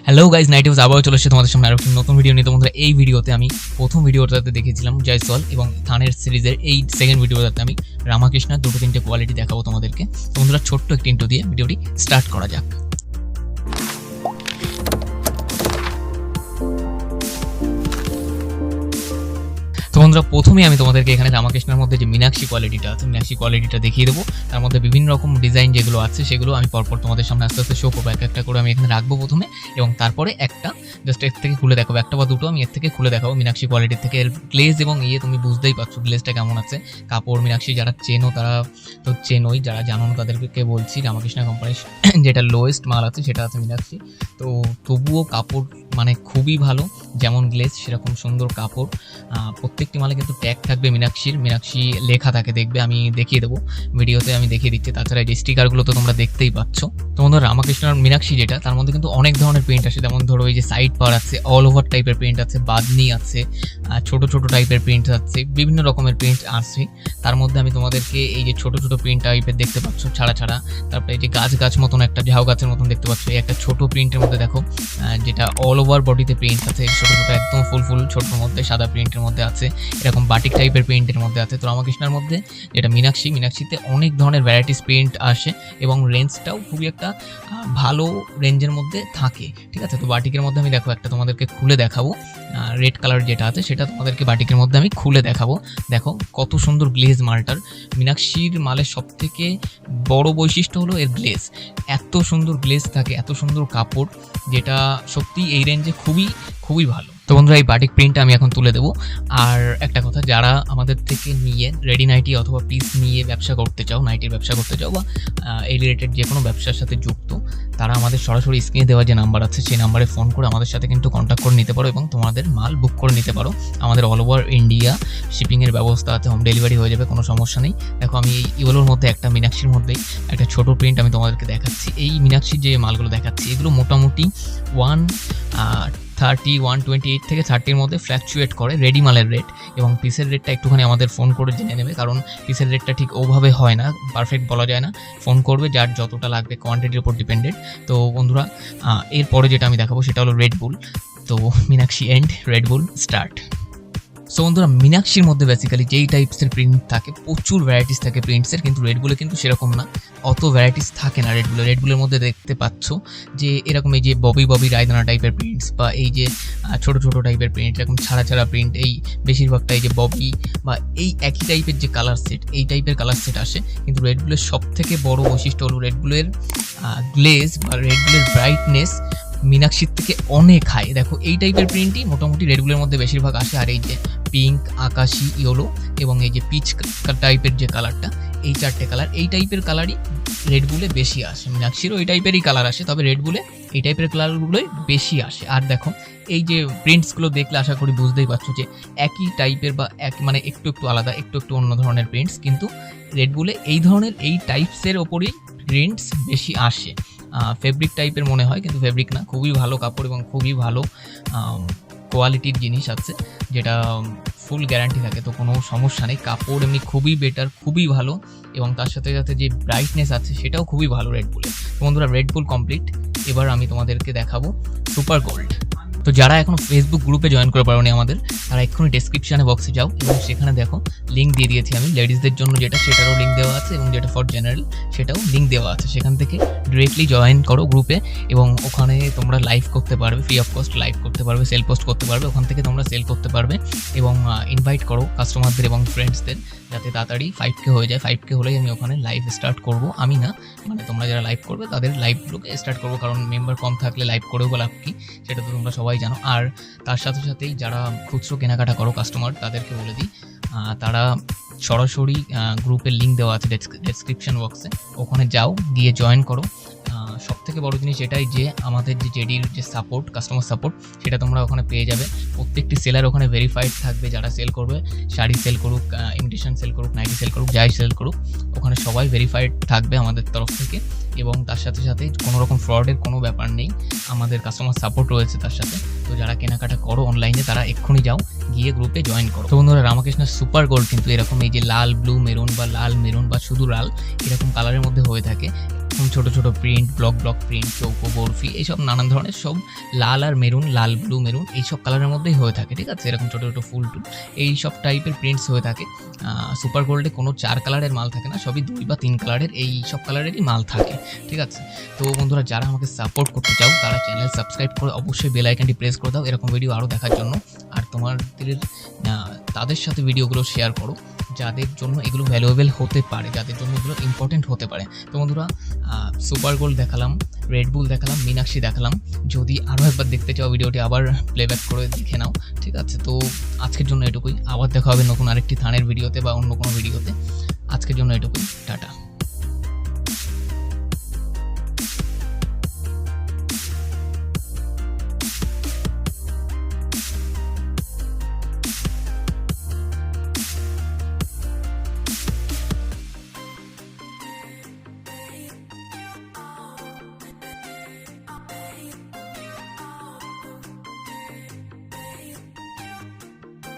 Hello guys, nightie ওয়াজ আবারও চলে এসেছে তোমাদের সামনে আরো একটি নতুন ভিডিও নিয়ে। তোমাদের এই ভিডিওতে আমি প্রথম ভিডিওটাতে দেখেছিলাম জয়সওয়াল এবং থানের সিরিজের এই সেকেন্ড ভিডিওটাতে আমি রামাকৃষ্ণার দুটো তিনটে কোয়ালিটি দেখাবো তোমাদেরকে। তো বন্ধুরা, ছোট্ট একটি ইন্ট্রো দিয়ে ভিডিওটি স্টার্ট করা যাক। তো বন্ধুরা, প্রথমে আমি তোমাদেরকে এখানে রামাকৃষ্ণের মধ্যে যে মীনাক্ষী কোয়ালিটিটা আছে, মীনাক্ষী কোয়ালিটিটা দেখিয়ে দেবো। তার মধ্যে বিভিন্ন রকম ডিজাইন যেগুলো আছে সেগুলো আমি পরপর তোমাদের সামনে আস্তে আস্তে শো করবো। একটা করে আমি এখানে রাখবো প্রথমে, এবং তারপরে একটা জাস্ট এর থেকে খুলে দেখাবো, একটা বা দুটো আমি এর থেকে খুলে দেখাবো মীনাক্ষী কোয়ালিটির থেকে। এর গ্লেজ এবং তুমি বুঝতেই পারছো গ্লেজটা কেমন আছে। কাপড় মীনাক্ষী যারা চেনো তারা তো চেনোই, যারা জানো না তাদেরকে বলছি, রামাকৃষ্ণ কোম্পানির যেটা লোয়েস্ট মাল আছে সেটা আছে মীনাক্ষী। তো তবুও কাপড় মানে খুবই ভালো, যেমন গ্লেজ সেরকম সুন্দর কাপড়। প্রত্যেকটি মালে কিন্তু ট্যাগ থাকবে মীনাক্ষী লেখা থাকে, দেখবে আমি দেখিয়ে দেবো ভিডিওতে, আমি দেখিয়ে দিচ্ছি। তাছাড়া এই স্টিকারগুলো তো তোমরা দেখতেই পাচ্ছ। তো বন্ধুরা, রামাকৃষ্ণর মীনাক্ষী যেটা, তার মধ্যে কিন্তু অনেক ধরনের প্রিন্ট আসে। যেমন ধরো এই যে সাইড পার আছে, অল ওভার টাইপের প্রিন্ট আছে, বাদনি আছে, ছোট ছোট টাইপের প্রিন্ট আছে, বিভিন্ন রকমের প্রিন্ট আছে। তার মধ্যে আমি তোমাদেরকে এই যে ছোট ছোট প্রিন্ট টাইপের দেখতে পাচ্ছ ছাড়া, তারপরে এই যে গাছ মতন একটা ঝাউ গাছের মতন দেখতে পাচ্ছ, এই একটা ছোট প্রিন্টের মধ্যে দেখো, যেটা অল ওভার বডিতে প্রিন্ট আছে, ছোট ছোট একদম ফুল ছোটোর মধ্যে সাদা প্রিন্টের মধ্যে আছে, এরকম বাটিক টাইপের প্রিন্টের মধ্যে আছে। তো রামাকৃষ্ণার মধ্যে যেটা মীনাক্ষীতে অনেক ধরনের ভ্যারাইটিস প্রিন্ট আসে এবং রেঞ্জটাও খুবই একটা ভালো রেঞ্জের মধ্যে থাকে, ঠিক আছে। তো বাটিকের মধ্যে আমি দেখো একটা তোমাদেরকে খুলে দেখাবো, রেড কালার যেটা আছে সেটা তোমাদেরকে বাটিকের মধ্যে আমি খুলে দেখাবো। দেখো কত সুন্দর গ্লেজ মালটার। মীনাক্ষীর মালের সব থেকে বড় বৈশিষ্ট্য হলো এর গ্লেজ। এত সুন্দর গ্লেজ থাকে, এত সুন্দর কাপড়, যেটা সত্যি এই রেঞ্জে খুবই ভালো। তো বন্ধুরা, এই বাটিক প্রিন্টটা আমি এখন তুলে দেবো। আর একটা কথা, যারা আমাদের থেকে নিয়ে রেডি নাইটি অথবা পিস নিয়ে ব্যবসা করতে চাও, নাইটির ব্যবসা করতে চাও, বা এই রিলেটেড যে কোনো ব্যবসার সাথে যুক্ত, তারা আমাদের সরাসরি স্ক্রিনে দেওয়া যে নাম্বার আছে সেই নাম্বারে ফোন করে আমাদের সাথে কিন্তু কন্ট্যাক্ট করে নিতে পারো এবং তোমাদের মাল বুক করে নিতে পারো। আমাদের অল ওভার ইন্ডিয়া শিপিংয়ের ব্যবস্থা আছে, হোম ডেলিভারি হয়ে যাবে, কোনো সমস্যা নেই। দেখো আমি এই ইয়েলোর মধ্যে একটা মীনাক্ষীর মধ্যেই একটা ছোটো প্রিন্ট আমি তোমাদেরকে দেখাচ্ছি। এই মীনাক্ষীর যে মালগুলো দেখাচ্ছি এগুলো মোটামুটি 128 থেকে 30-র মধ্যে ফ্ল্যাকচুয়েট করে রেডি মালের রেট, এবং পিসের রেটটা একটুখানি আমাদের ফোন করে জেনে নেবে, কারণ পিসের রেটটা ঠিক ওভাবে হয় না, পারফেক্ট বলা যায় না। ফোন করবে, যার যতটা লাগবে কোয়ান্টিটির উপর ডিপেন্ডেড। তো বন্ধুরা, এরপরে যেটা আমি দেখাবো সেটা হলো রেড বুল। তো Meenakshi end, Red Bull start. So বন্ধুরা, মীনাক্ষীর মধ্যে বেসিক্যালি যেই টাইপসের প্রিন্ট থাকে, প্রচুর ভ্যারাইটিস থাকে প্রিন্টসের, কিন্তু রেড বুলে কিন্তু সেরকম না, অত ভ্যারাইটিস থাকে না রেড বুলের মধ্যে দেখতে পাচ্ছ যে এরকম এই যে ববি রায়দানা টাইপের প্রিন্টস, বা এই যে ছোট টাইপের প্রিন্ট, এরকম ছাড়া প্রিন্ট, এই বেশিরভাগটা এই যে ববি বা এই একই টাইপের যে কালার সেট, এই টাইপের কালার সেট আসে। কিন্তু রেড বুলের সব থেকে বড় বৈশিষ্ট্য হলো রেড বুলের গ্লেজ বা রেড বুলের ব্রাইটনেস মীনাক্ষীর থেকে অনেক হাই। দেখো এই টাইপের প্রিন্টই মোটামুটি রেড বুলের মধ্যে বেশিরভাগ আসে। আর এই যে পিঙ্ক, আকাশি, ইয়েলো এবং এই যে পিচ টাইপের যে কালারটা, এই চারটে কালার, এই টাইপের কালারই রেড বুলে বেশি আসে। মীনাক্ষীরও এই টাইপেরই কালার আসে, তবে রেড বুলে এই টাইপের কালারগুলোই বেশি আসে। আর দেখো এই যে প্রিন্টসগুলো দেখলে আশা করি বুঝতেই পারছো যে একই টাইপের বা মানে একটু আলাদা, একটু অন্য ধরনের প্রিন্টস, কিন্তু রেড বুলে এই ধরনের এই টাইপসের ওপরেই প্রিন্টস বেশি আসে। ফেব্রিক টাইপের মনে হয়, কিন্তু ফেব্রিক না, খুবই ভালো কাপড় এবং খুবই ভালো কোয়ালিটির জিনিস আছে, যেটা ফুল গ্যারান্টি থাকে। তো কোনো সমস্যা নেই, কাপড় এমনি খুবই বেটার, খুবই ভালো, এবং তার সাথে যে ব্রাইটনেস আছে সেটাও খুবই ভালো রেড বুলে। তো বন্ধুরা, রেড বুল কমপ্লিট। এবার আমি তোমাদেরকে দেখাবো সুপার গোল্ড। তো যারা এখনো ফেসবুক গ্রুপে জয়েন করে পারোনি আমাদের, তারা এক্ষুনি ডেসক্রিপশানে বক্সে যাও এবং সেখানে দেখো লিঙ্ক দিয়ে দিয়েছি আমি। লেডিসদের জন্য যেটা, সেটারও লিঙ্ক দেওয়া আছে, এবং যেটা ফর জেনারেল সেটাও লিঙ্ক দেওয়া আছে। সেখান থেকে ডিরেক্টলি জয়েন করো গ্রুপে, এবং ওখানে তোমরা লাইভ করতে পারবে, ফ্রি অফ কস্ট লাইভ করতে পারবে, সেল পোস্ট করতে পারবে, ওখান থেকে তোমরা সেল করতে পারবে, এবং ইনভাইট করো কাস্টমারদের এবং ফ্রেন্ডসদের, যাতে তাড়াতাড়ি 5K হয়ে যায়। 5K হলেই আমি ওখানে লাইভ স্টার্ট করব, আমি না, মানে তোমরা যারা লাইভ করবে তাদের লাইভগুলোকে স্টার্ট করবো, কারণ মেম্বার কম থাকলে লাইভ করেও বা লাভ কি, সেটা তো তোমরা সবাই জানো। আর তার সাথেই যারা খুচরো কেনাকাটা করো কাস্টমার, তাদেরকে বলে দিই, তারা সরাসরি গ্রুপের লিঙ্ক দেওয়া আছে ডেসক্রিপশন বক্সে, ওখানে যাও, গিয়ে জয়েন করো। সব থেকে বড় জিনিস এটাই যে আমাদের যে জেডির যে সাপোর্ট, কাস্টমার সাপোর্ট, সেটা তোমরা ওখানে পেয়ে যাবে। প্রত্যেকটি সেলার ওখানে ভেরিফাইড থাকবে, যারা সেল করবে, শাড়ি সেল করুক, ইমিটেশন সেল করুক, নাইটি সেল করুক, যাই সেল করুক, ওখানে সবাই ভেরিফাইড থাকবে আমাদের তরফ থেকে। এবং তার সাথে কোনো রকম ফ্রডের কোনো ব্যাপার নেই, আমাদের কাস্টমার সাপোর্ট রয়েছে তার সাথে। তো যারা কেনাকাটা করো অনলাইনে, তারা এক্ষুনি যাও, গিয়ে গ্রুপে জয়েন করো। তো বন্ধুরা, রামাকৃষ্ণের সুপার গোল্ড কিন্তু এরকম এই যে লাল ব্লু মেরুন বা লাল মেরুন বা শুধু লাল, এরকম কালারের মধ্যে হয়ে থাকে। এরকম ছোট ছোট প্রিন্ট, ব্লক প্রিন্ট, চৌকো, বরফি, এইসব নানান ধরনের সব লাল আর মেরুন, লাল ব্লু মেরুন এইসব কালারের মধ্যেই হয়ে থাকে, ঠিক আছে। এরকম ছোটো ছোটো ফুল টুল এইসব টাইপের প্রিন্টস হয়ে থাকে। সুপার গোল্ডে কোনো 4 কালারের মাল থাকে না, সবই 2 বা 3 কালারের, এই সব কালারেরই মাল থাকে, ঠিক আছে। তো বন্ধুরা, যারা আমাকে সাপোর্ট করতে চাও তারা চ্যানেল সাবস্ক্রাইব করে অবশ্যই বেল আইকনটি প্রেস করে দাও এরকম ভিডিও আরও দেখার জন্য। আর তোমাদের তাদের সাথে ভিডিওগুলো শেয়ার করো যাদের জন্য এগুলো ভ্যালুয়েবল হতে পারে, যাদের জন্য এগুলো ইম্পর্টেন্ট হতে পারে। তো বন্ধুরা, সুপার গোল্ড দেখালাম, রেড বুল দেখালাম, মীনাক্ষী দেখালাম। যদি আরও একবার দেখতে চাও ভিডিওটি আবার প্লেব্যাক করে দেখে নাও, ঠিক আছে। তো আজকের জন্য এটুকুই, আবার দেখা হবে নতুন আরেকটি থানের ভিডিওতে বা অন্য কোনো ভিডিওতে। আজকের জন্য এটুকুই, টাটা।